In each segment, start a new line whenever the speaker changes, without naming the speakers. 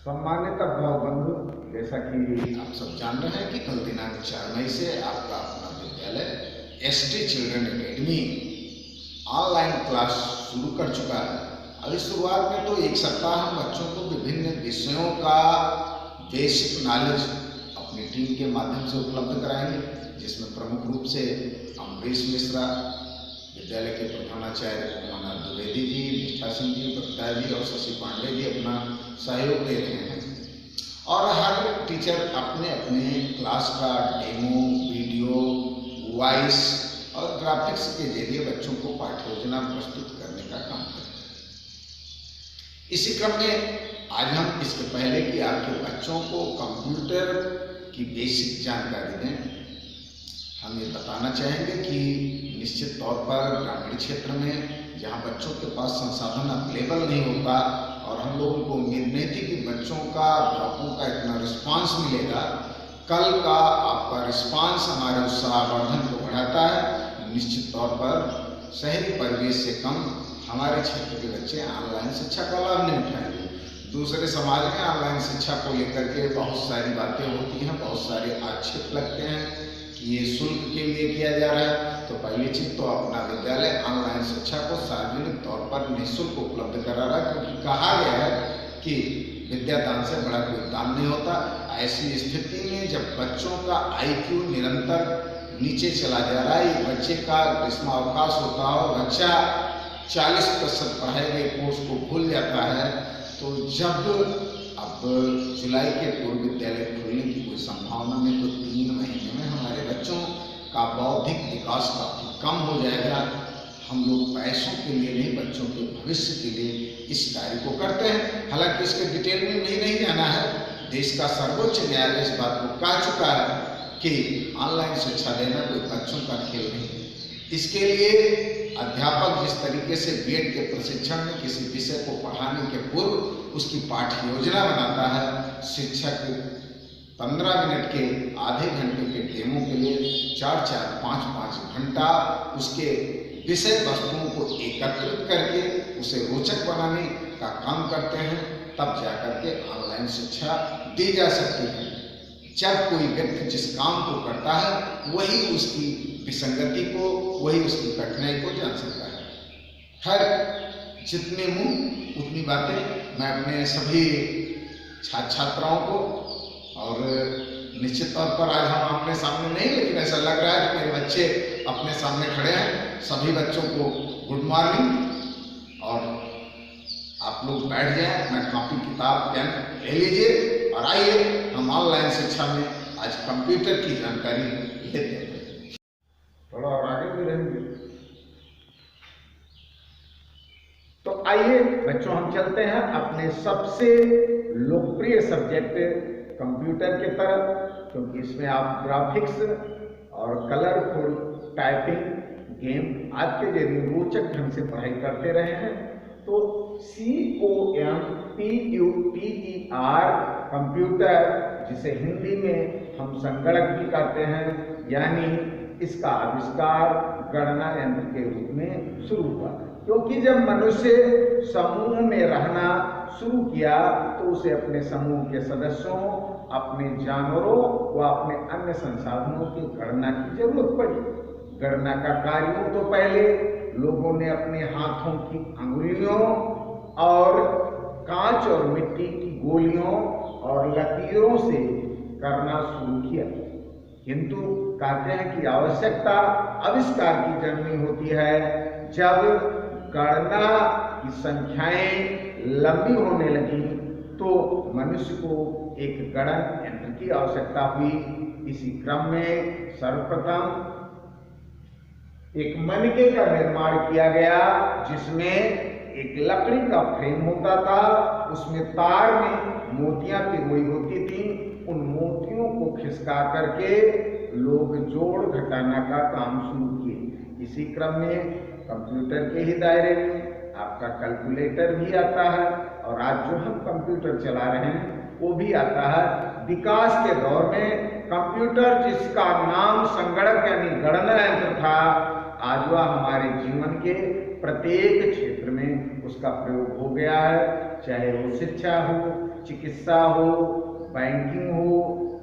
सम्मानित अभिभावक बंधु, जैसा कि आप सब जान रहे हैं कि कल दिनांक 4 मई से आपका अपना विद्यालय ST children academy online class शुरू कर चुका है। अभी शुरुआत में तो एक सप्ताह हम बच्चों को विभिन्न विषयों का बेसिक नॉलेज अपनी टीम के माध्यम से उपलब्ध कराएंगे, जिसमें प्रमुख रूप से अमरीश मिश्रा, विद्यालय के प्रधानाचार्य अमरनाथ द्विवेदी जी, निष्ठा सिंह जी, बक्ता जी और शशि पांडे जी अपना सहयोग दे रहे हैं। और हर टीचर अपने अपने क्लास का डेमो, वीडियो, वॉइस और ग्राफिक्स के जरिए बच्चों को पाठ्य योजना प्रस्तुत करने का काम करते हैं। इसी क्रम में आज हम इसके पहले कि आपके बच्चों को कंप्यूटर की बेसिक जानकारी दें, हम ये बताना चाहेंगे कि निश्चित तौर पर ग्रामीण क्षेत्र में जहाँ बच्चों के पास संसाधन अवेलेबल नहीं होता और हम लोगों को उम्मीद नहीं थी कि बच्चों का, अभिभावकों का इतना रिस्पांस मिलेगा, कल का आपका रिस्पांस हमारे उत्साहवर्धन को बढ़ाता है। निश्चित तौर पर शहरी परिवेश से कम हमारे क्षेत्र के बच्चे ऑनलाइन शिक्षा का लाभ नहीं उठाएंगे। दूसरे समाज में ऑनलाइन शिक्षा को लेकर के बहुत सारी बातें होती हैं, बहुत सारे आक्षेप लगते हैं कि ये शुल्क के लिए किया जा रहा है। तो पहली चीज तो अपना विद्यालय ऑनलाइन शिक्षा को सार्वजनिक तौर पर निःशुल्क उपलब्ध करा रहा है, क्योंकि कहा गया है कि विद्यादान से बड़ा कोई दान नहीं होता। ऐसी स्थिति में जब बच्चों का IQ निरंतर नीचे चला जा रहा है, बच्चे का ग्रीष्मावकाश होता हो, बच्चा 40% पढ़ाए गए कोर्स को भूल जाता है, तो जब अब जुलाई के पूर्व विद्यालय खुलने की कोई संभावना में, तो 3 महीने में हमारे बच्चों का बौद्धिक विकास काफी कम हो जाएगा। हम लोग पैसों के लिए नहीं, बच्चों के भविष्य के लिए इस कार्य को करते हैं। हालांकि इसके डिटेल में भी नहीं जाना है। देश का सर्वोच्च न्यायालय इस बात को कह चुका है कि ऑनलाइन शिक्षा देना कोई बच्चों का खेल नहीं है। इसके लिए अध्यापक जिस तरीके से बीएड के प्रशिक्षण में किसी विषय को पढ़ाने के पूर्व उसकी पाठ्य योजना बनाता है, शिक्षक 15 मिनट के, आधे घंटे के डेमो के लिए 4-4, 5-5 घंटा उसके विषय वस्तुओं को एकत्रित करके उसे रोचक बनाने का काम करते हैं, तब जाकर के ऑनलाइन शिक्षा दी जा सकती है। जब कोई व्यक्ति जिस काम को करता है वही उसकी विसंगति को, वही उसकी कठिनाई को जान सकता है। हर जितने मुंह उतनी बातें। मैं अपने सभी छात्र छात्राओं को, और निश्चित तौर पर आज हम अपने सामने नहीं, लेकिन ऐसा लग रहा है कि मेरे बच्चे अपने सामने खड़े हैं। सभी बच्चों को गुड मॉर्निंग। और आप लोग बैठ जाएं, अपना कॉपी किताब पेन ले लीजिए और आइए हम ऑनलाइन शिक्षा में आज कंप्यूटर की जानकारी लेते हैं। थोड़ा और आगे भी रहेंगे। तो आइए बच्चों, हम चलते हैं अपने सबसे लोकप्रिय सब्जेक्ट कंप्यूटर के तरफ, क्योंकि इसमें आप ग्राफिक्स और कलरफुल टाइपिंग, गेम आज के जरिए रोचक ढंग से पढ़ाई करते रहे हैं। तो COMPUTER कंप्यूटर, जिसे हिंदी में हम संगणक भी कहते हैं, यानी इसका आविष्कार गणना यंत्र के रूप में शुरू हुआ, क्योंकि जब मनुष्य समूह में रहना शुरू किया तो उसे अपने समूह के सदस्यों, अपने जानवरों व अपने अन्य संसाधनों की गणना की जरूरत पड़ी। गणना का कार्य तो पहले लोगों ने अपने हाथों की अंगुलियों और कांच और मिट्टी की गोलियों और लकीरों से करना शुरू किया, किंतु कहते हैं कि आवश्यकता आविष्कार की जन्मी होती है जब गणना की संख्याएं लंबी होने लगी, तो मनुष्य को एक गणन यंत्र की आवश्यकता हुई। इसी क्रम में सर्वप्रथम एक मनके का निर्माण किया गया, जिसमें एक लकड़ी का फ्रेम होता था, उसमें तार में मोतियां पिरोई होती थी। उन मोतियों को खिसका करके लोग जोड़ घटाना का काम शुरू किए। इसी क्रम में कंप्यूटर के ही दायरे में आपका कैलकुलेटर भी आता है, और आज जो हम कंप्यूटर चला रहे हैं वो भी आता है। विकास के दौर में कंप्यूटर, जिसका नाम संगणक यानी गणना यंत्र था, आज वह हमारे जीवन के प्रत्येक क्षेत्र में उसका प्रयोग हो गया है, चाहे वो शिक्षा हो, चिकित्सा हो, बैंकिंग हो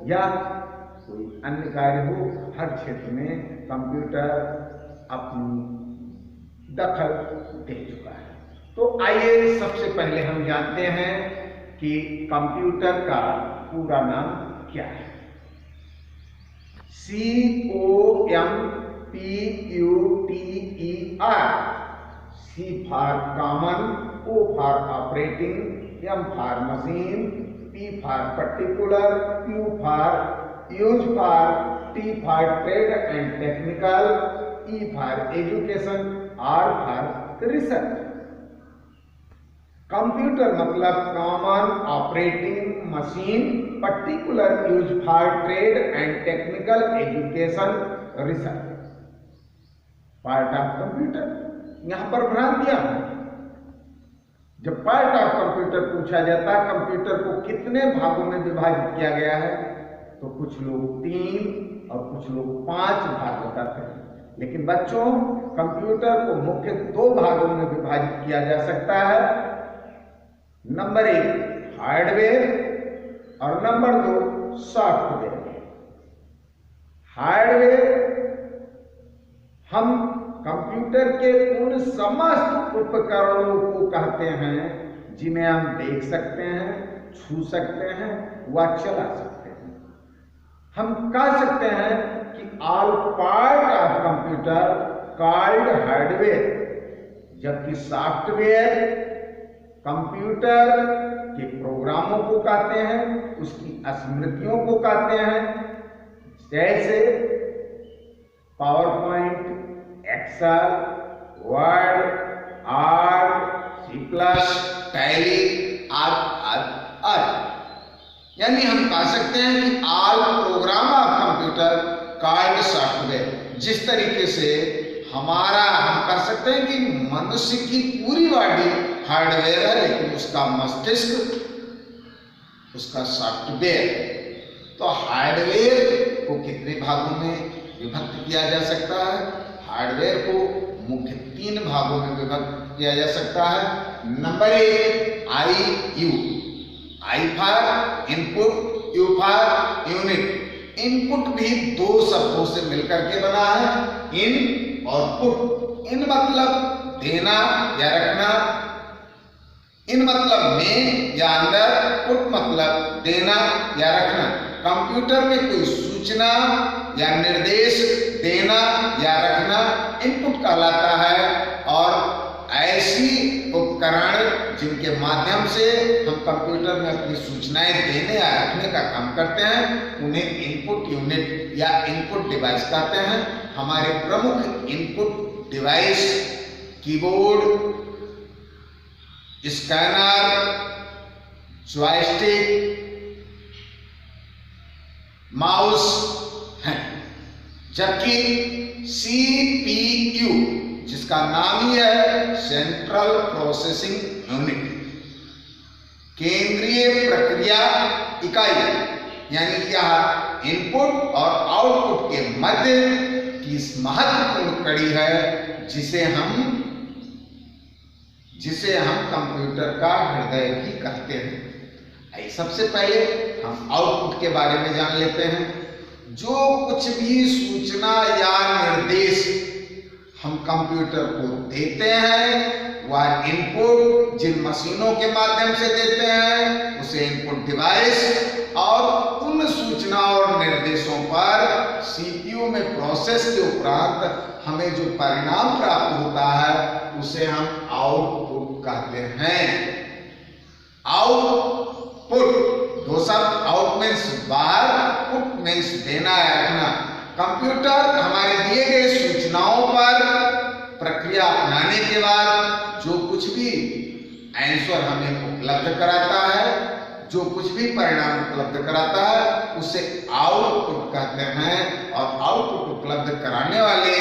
या कोई अन्य कार्य हो, हर क्षेत्र में कंप्यूटर अपनी दखल दे चुका है। तो आइए सबसे पहले हम जानते हैं कि कंप्यूटर का पूरा नाम क्या है। COMPUTER, C for common, O for operating, M for machine, P for particular, U for use for, T for trade and technical, E for education, R for research. Computer मतलब common operating machine, particular use for trade and technical, education, research. Part of computer. यहां पर भ्रांतियां हैं। जब part of computer पूछा जाता है, computer को कितने भागों में विभाजित किया गया है, तो कुछ लोग 3 और कुछ लोग 5 भाग बताते हैं। लेकिन बच्चों, कंप्यूटर को मुख्य 2 भागों में विभाजित किया जा सकता है। नंबर 1 हार्डवेयर और नंबर 2 सॉफ्टवेयर। हार्डवेयर हम कंप्यूटर के उन समस्त उपकरणों को कहते हैं जिन्हें हम देख सकते हैं, छू सकते हैं व चला सकते हैं। हम कह सकते हैं कि all part of computer called hardware, जबकि सॉफ्टवेयर कंप्यूटर के प्रोग्रामों को कहते हैं, उसकी स्मृतियों को कहते हैं, जैसे power point, excel, word, art, C++, Tally आदि। यानी हम कह सकते हैं कि all program of computer called software. जिस तरीके से हम कह सकते हैं कि मनुष्य की पूरी बॉडी हार्डवेयर है, लेकिन उसका मस्तिष्क उसका सॉफ्टवेयर है। तो हार्डवेयर को कितने भागों में विभक्त किया जा सकता है? हार्डवेयर को मुख्य 3 भागों में विभक्त किया जा सकता है। Number 1 IU, I for input, U for unit. Input भी 2 शब्दों से मिलकर के बना है, इन और पुट। इन मतलब देना या रखना, इन मतलब में या अंदर, पुट मतलब देना या रखना। कंप्यूटर में कोई सूचना या निर्देश देना या रखना इनपुट कहलाता है, और ऐसी उपकरण जिनके माध्यम से हम कंप्यूटर में अपनी सूचनाएं देने या रखने का काम करते हैं, उन्हें इनपुट यूनिट या इनपुट डिवाइस कहते हैं। हमारे प्रमुख input device keyboard, scanner, joystick, mouse हैं। जबकि CPU, जिसका नाम ही है सेंट्रल प्रोसेसिंग यूनिट, केंद्रीय प्रक्रिया इकाई, यानी यह इनपुट और आउटपुट के मध्य की महत्वपूर्ण कड़ी है, जिसे हम कंप्यूटर का हृदय भी कहते हैं। सबसे पहले हम आउटपुट के बारे में जान लेते हैं। जो कुछ भी सूचना या निर्देश हम कंप्यूटर को देते हैं, वह इनपुट जिन मशीनों के माध्यम से देते हैं उसे इनपुट डिवाइस, और उन सूचना और निर्देशों पर CPU में प्रोसेस के उपरांत हमें जो परिणाम प्राप्त होता है उसे हम आउटपुट कहते हैं। आउटपुट 2 शब्द, आउट मीन्स बाहर, पुट मीन्स देना या रखना। कंप्यूटर हमारे दिए गए सूचनाओं पर प्रक्रिया अपनाने के बाद जो कुछ भी आंसर हमें उपलब्ध कराता है, जो कुछ भी परिणाम उपलब्ध कराता है, उसे आउटपुट कहते हैं। और आउटपुट उपलब्ध कराने वाले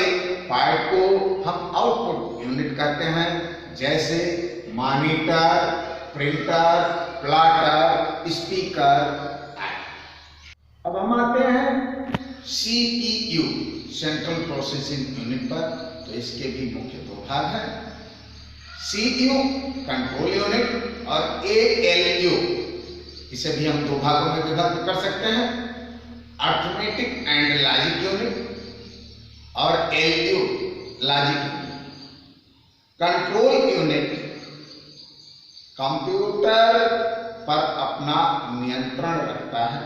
पार्ट को हम आउटपुट यूनिट कहते हैं, जैसे मॉनिटर, प्रिंटर, प्लॉटर, स्पीकर। अब हम आते हैं CPU, सेंट्रल प्रोसेसिंग यूनिट पर। तो इसके भी मुख्य 2 भाग हैं, CPU कंट्रोल यूनिट और ALU इसे भी हम दो भागों में विभक्त कर सकते हैं, अर्थमेटिक एंड लॉजिक यूनिट और ALU logic unit. Control unit computer पर अपना नियंत्रण रखता है,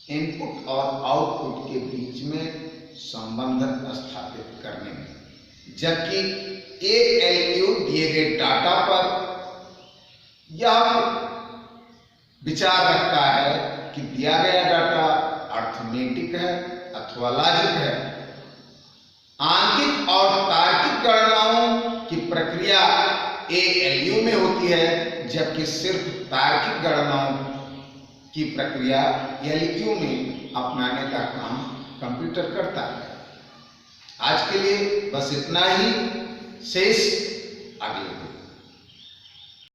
इनपुट और आउटपुट के बीच में संबंध स्थापित करने में, जबकि एएलयू दिए गए डाटा पर यह विचार रखता है कि दिया गया डाटा अर्थमेटिक है अथवा लॉजिक है। आंकिक और तार्किक गणनाओं की प्रक्रिया एएलयू में होती है, जबकि सिर्फ तार्किक गणनाओं की प्रक्रिया एलयू में अपनाने का काम कंप्यूटर करता है। आज के लिए बस इतना ही, शेष अगले दिन।